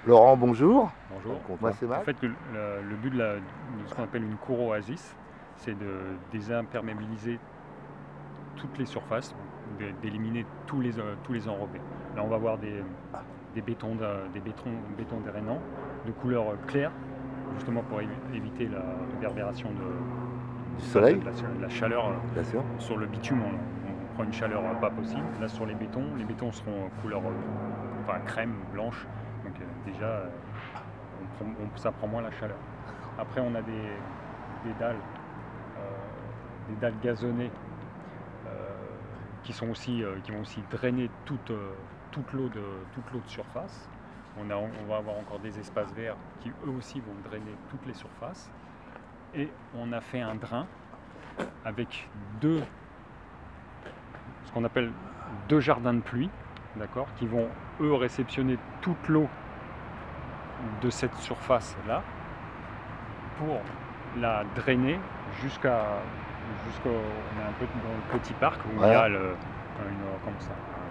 Laurent, bonjour. Bonjour. Moi, c'est En Max. fait, le but de ce qu'on appelle une cour oasis, c'est de désimperméabiliser toutes les surfaces, d'éliminer tous les enrobés. Là, on va voir des bétons drainants de couleur claire, justement pour éviter la réverbération Du soleil, de la chaleur bien sûr. sur le bitume. On prend une chaleur pas possible. Là, sur les bétons seront couleur enfin, crème, blanche. Donc déjà, ça prend moins la chaleur. Après, on a des dalles, gazonnées qui vont aussi drainer toute l'eau de surface. On va avoir encore des espaces verts qui eux aussi vont drainer toutes les surfaces. Et on a fait un drain avec ce qu'on appelle deux jardins de pluie, d'accord, qui vont eux réceptionner toute l'eau de cette surface-là pour la drainer on est un peu dans le petit parc où il y a un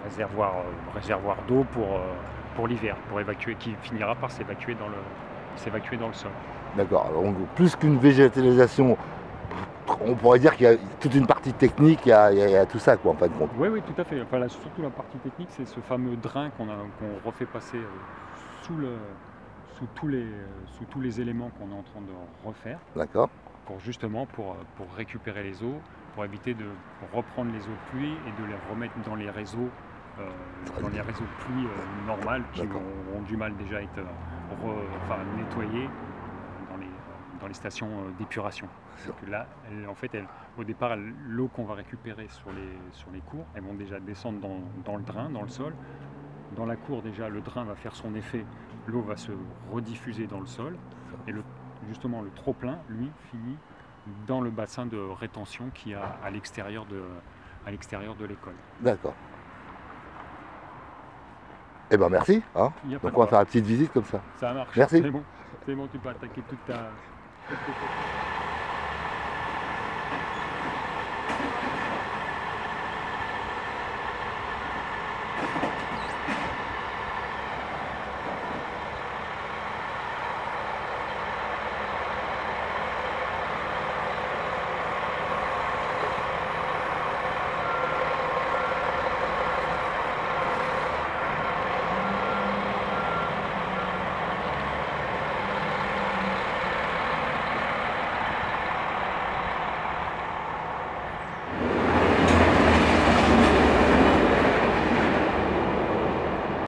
réservoir d'eau pour l'hiver, pour évacuer, qui finira par s'évacuer dans le sol. D'accord. Donc, plus qu'une végétalisation, on pourrait dire qu'il y a toute une partie technique, il y a tout ça, quoi, en fin de compte. Oui, tout à fait. Enfin, là, surtout la partie technique, c'est ce fameux drain qu'on refait passer sous tous les éléments qu'on est en train de refaire. D'accord. Pour récupérer les eaux, pour éviter de reprendre les eaux de pluie et de les remettre dans les réseaux de pluie normales qui ont du mal déjà à être nettoyés dans les stations d'épuration. Donc là, au départ, l'eau qu'on va récupérer sur les cours, elles vont déjà descendre dans le drain, dans le sol. Dans la cour, déjà, le drain va faire son effet, l'eau va se rediffuser dans le sol, et justement le trop-plein, lui, finit dans le bassin de rétention qu'il y a à l'extérieur de l'école. D'accord. Eh ben merci. Hein. Donc on va faire une petite visite comme ça. Ça marche. Merci. C'est bon, tu peux attaquer toute ta...